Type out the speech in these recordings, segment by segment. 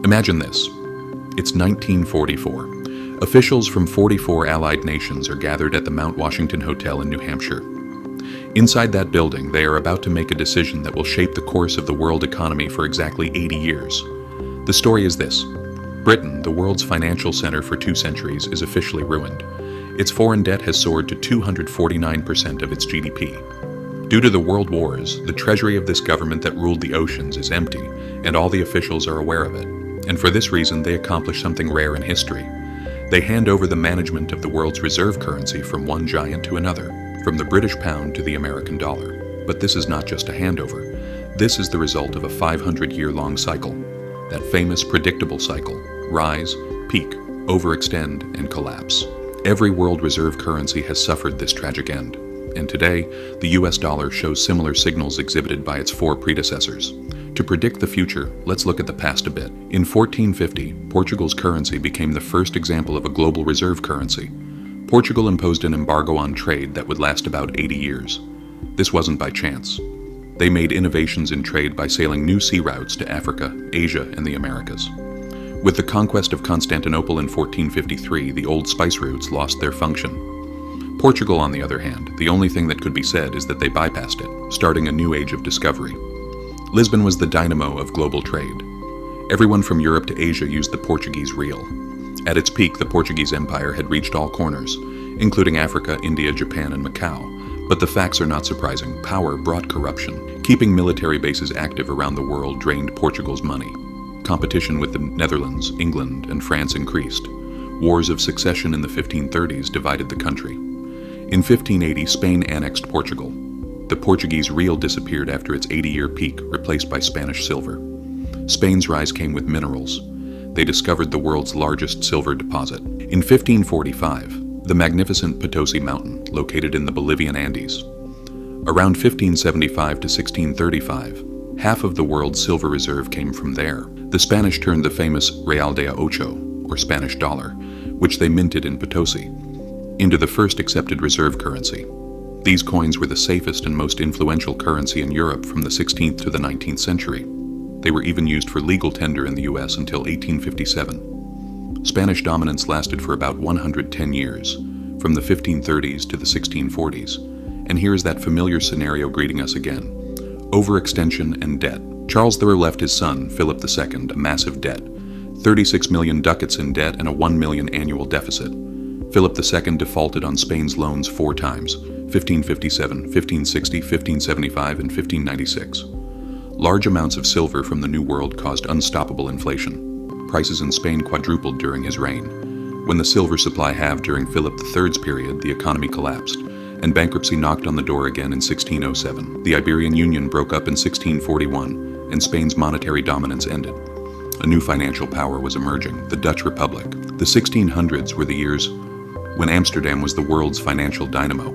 Imagine this. It's 1944. Officials from 44 Allied nations are gathered at the Mount Washington Hotel in New Hampshire. Inside that building, they are about to make a decision that will shape the course of the world economy for exactly 80 years. The story is this. Britain, the world's financial center for 2 centuries, is officially ruined. Its foreign debt has soared to 249% of its GDP. Due to the world wars, the treasury of this government that ruled the oceans is empty, and all the officials are aware of it. And for this reason, they accomplish something rare in history. They hand over the management of the world's reserve currency from one giant to another, from the British pound to the American dollar. But this is not just a handover. This is the result of a 500-year-long cycle. That famous, predictable cycle: rise, peak, overextend, and collapse. Every world reserve currency has suffered this tragic end. And today, the US dollar shows similar signals exhibited by its 4 predecessors. To predict the future, let's look at the past a bit. In 1450, Portugal's currency became the first example of a global reserve currency. Portugal imposed an embargo on trade that would last about 80 years. This wasn't by chance. They made innovations in trade by sailing new sea routes to Africa, Asia, and the Americas. With the conquest of Constantinople in 1453, the old spice routes lost their function. Portugal, on the other hand, the only thing that could be said is that they bypassed it, starting a new age of discovery. Lisbon was the dynamo of global trade. Everyone from Europe to Asia used the Portuguese real. At its peak, the Portuguese Empire had reached all corners, including Africa, India, Japan, and Macau. But the facts are not surprising. Power brought corruption. Keeping military bases active around the world drained Portugal's money. Competition with the Netherlands, England, and France increased. Wars of succession in the 1530s divided the country. In 1580, Spain annexed Portugal. The Portuguese real disappeared after its 80-year peak, replaced by Spanish silver. Spain's rise came with minerals. They discovered the world's largest silver deposit. In 1545, the magnificent Potosi Mountain, located in the Bolivian Andes. Around 1575 to 1635, half of the world's silver reserve came from there. The Spanish turned the famous Real de Ocho, or Spanish dollar, which they minted in Potosi, into the first accepted reserve currency. These coins were the safest and most influential currency in Europe from the 16th to the 19th century. They were even used for legal tender in the US until 1857. Spanish dominance lasted for about 110 years, from the 1530s to the 1640s. And here is that familiar scenario greeting us again: overextension and debt. Charles III left his son, Philip II, a massive debt, 36 million ducats in debt and a 1 million annual deficit. Philip II defaulted on Spain's loans 4 times, 1557, 1560, 1575, and 1596. Large amounts of silver from the New World caused unstoppable inflation. Prices in Spain quadrupled during his reign. When the silver supply halved during Philip III's period, the economy collapsed, and bankruptcy knocked on the door again in 1607. The Iberian Union broke up in 1641, and Spain's monetary dominance ended. A new financial power was emerging, the Dutch Republic. The 1600s were the years when Amsterdam was the world's financial dynamo.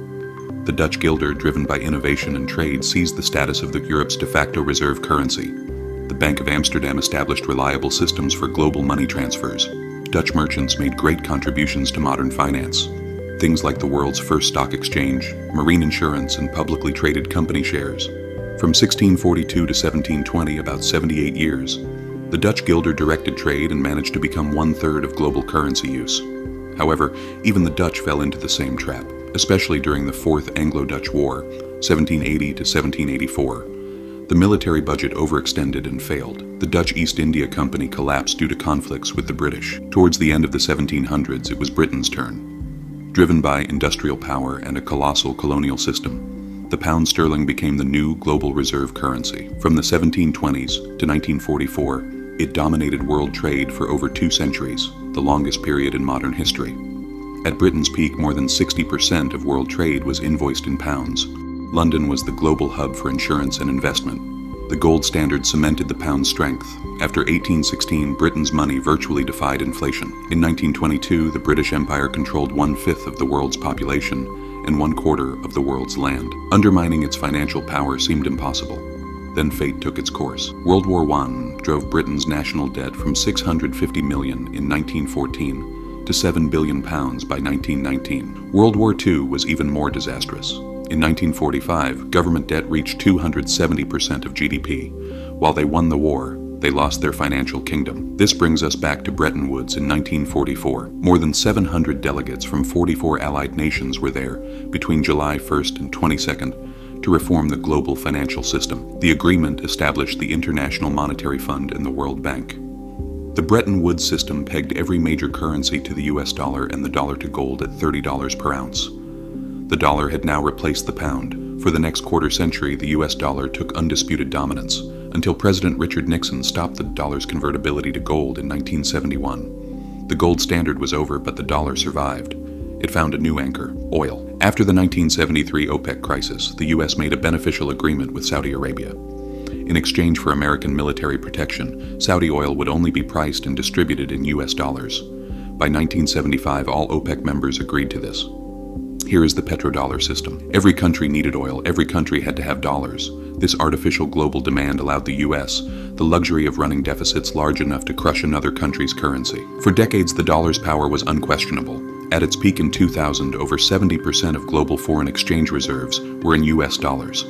The Dutch guilder, driven by innovation and trade, seized the status of Europe's de facto reserve currency. The Bank of Amsterdam established reliable systems for global money transfers. Dutch merchants made great contributions to modern finance. Things like the world's first stock exchange, marine insurance, and publicly traded company shares. From 1642 to 1720, about 78 years, the Dutch guilder directed trade and managed to become 1/3 of global currency use. However, even the Dutch fell into the same trap, especially during the Fourth Anglo-Dutch War, 1780 to 1784. The military budget overextended and failed. The Dutch East India Company collapsed due to conflicts with the British. Towards the end of the 1700s, it was Britain's turn. Driven by industrial power and a colossal colonial system, the pound sterling became the new global reserve currency. From the 1720s to 1944, it dominated world trade for over 2 centuries, the longest period in modern history. At Britain's peak, more than 60% of world trade was invoiced in pounds. London was the global hub for insurance and investment. The gold standard cemented the pound's strength. After 1816, Britain's money virtually defied inflation. In 1922, the British Empire controlled 1/5 of the world's population and 1/4 of the world's land. Undermining its financial power seemed impossible. Then fate took its course. World War I drove Britain's national debt from 650 million in 1914 to 7 billion pounds by 1919. World War II was even more disastrous. In 1945, government debt reached 270% of GDP. While they won the war, they lost their financial kingdom. This brings us back to Bretton Woods in 1944. More than 700 delegates from 44 allied nations were there between July 1st and 22nd to reform the global financial system. The agreement established the International Monetary Fund and the World Bank. The Bretton Woods system pegged every major currency to the US dollar and the dollar to gold at $30 per ounce. The dollar had now replaced the pound. For the next quarter century, the US dollar took undisputed dominance, until President Richard Nixon stopped the dollar's convertibility to gold in 1971. The gold standard was over, but the dollar survived. It found a new anchor: oil. After the 1973 OPEC crisis, the US made a beneficial agreement with Saudi Arabia. In exchange for American military protection, Saudi oil would only be priced and distributed in US dollars. By 1975, all OPEC members agreed to this. Here is the petrodollar system. Every country needed oil. Every country had to have dollars. This artificial global demand allowed the US the luxury of running deficits large enough to crush another country's currency. For decades, the dollar's power was unquestionable. At its peak in 2000, over 70% of global foreign exchange reserves were in US dollars.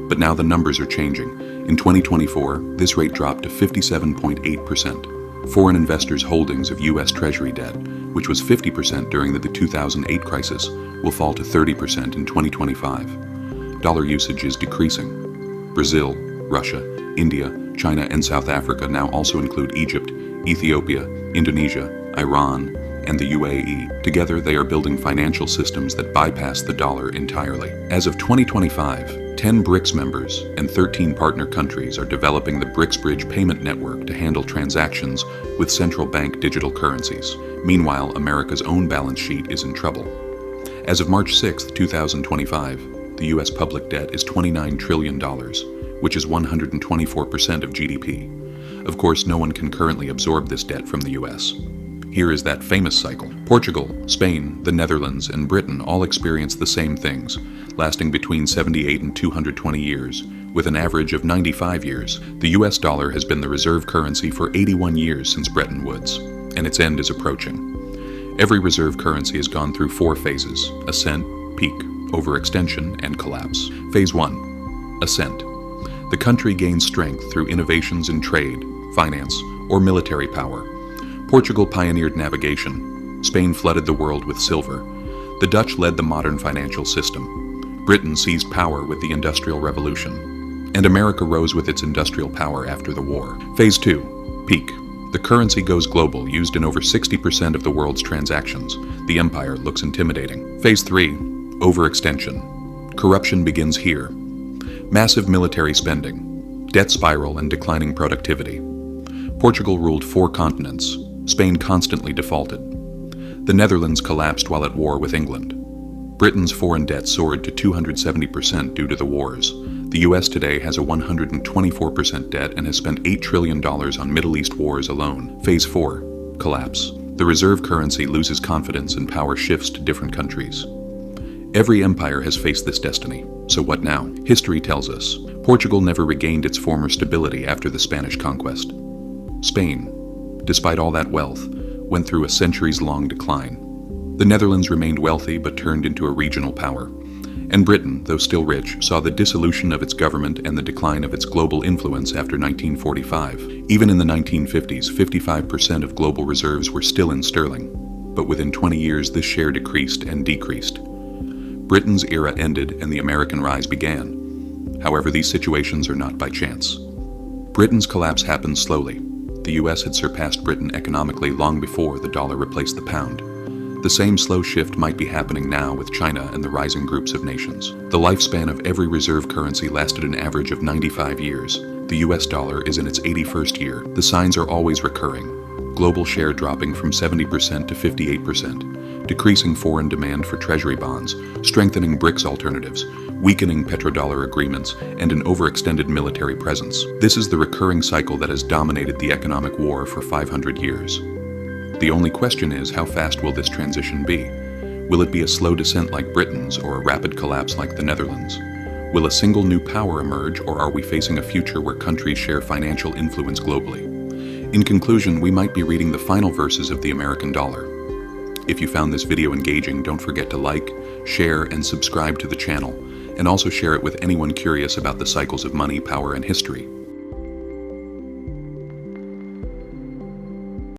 But now the numbers are changing. In 2024, this rate dropped to 57.8%. Foreign investors' holdings of US Treasury debt, which was 50% during the 2008 crisis, will fall to 30% in 2025. Dollar usage is decreasing. Brazil, Russia, India, China, and South Africa now also include Egypt, Ethiopia, Indonesia, Iran, and the UAE. Together, they are building financial systems that bypass the dollar entirely. As of 2025, 10 BRICS members and 13 partner countries are developing the BRICS Bridge payment network to handle transactions with central bank digital currencies. Meanwhile, America's own balance sheet is in trouble. As of March 6, 2025, the U.S. public debt is $29 trillion, which is 124% of GDP. Of course, no one can currently absorb this debt from the U.S. Here is that famous cycle. Portugal, Spain, the Netherlands, and Britain all experience the same things, lasting between 78 and 220 years, with an average of 95 years. The US dollar has been the reserve currency for 81 years since Bretton Woods, and its end is approaching. Every reserve currency has gone through 4 phases: ascent, peak, overextension, and collapse. Phase 1. Ascent. The country gains strength through innovations in trade, finance, or military power. Portugal pioneered navigation. Spain flooded the world with silver. The Dutch led the modern financial system. Britain seized power with the Industrial Revolution. And America rose with its industrial power after the war. Phase 2. Peak. The currency goes global, used in over 60% of the world's transactions. The empire looks intimidating. Phase 3. Overextension. Corruption begins here. Massive military spending, debt spiral, and declining productivity. Portugal ruled 4 continents. Spain constantly defaulted. The Netherlands collapsed while at war with England. Britain's foreign debt soared to 270% due to the wars. The US today has a 124% debt and has spent $8 trillion on Middle East wars alone. Phase 4. Collapse. The reserve currency loses confidence and power shifts to different countries. Every empire has faced this destiny. So what now? History tells us. Portugal never regained its former stability after the Spanish conquest. Spain, despite all that wealth, went through a centuries-long decline. The Netherlands remained wealthy but turned into a regional power. And Britain, though still rich, saw the dissolution of its government and the decline of its global influence after 1945. Even in the 1950s, 55% of global reserves were still in sterling. But within 20 years, this share decreased and decreased. Britain's era ended and the American rise began. However, these situations are not by chance. Britain's collapse happened slowly. The US had surpassed Britain economically long before the dollar replaced the pound. The same slow shift might be happening now with China and the rising groups of nations. The lifespan of every reserve currency lasted an average of 95 years. The US dollar is in its 81st year. The signs are always recurring. Global share dropping from 70% to 58%, decreasing foreign demand for treasury bonds, strengthening BRICS alternatives, weakening petrodollar agreements, and an overextended military presence. This is the recurring cycle that has dominated the economic war for 500 years. The only question is, how fast will this transition be? Will it be a slow descent like Britain's or a rapid collapse like the Netherlands? Will a single new power emerge, or are we facing a future where countries share financial influence globally? In conclusion, we might be reading the final verses of the American dollar. If you found this video engaging, don't forget to like, share, and subscribe to the channel, and also share it with anyone curious about the cycles of money, power, and history.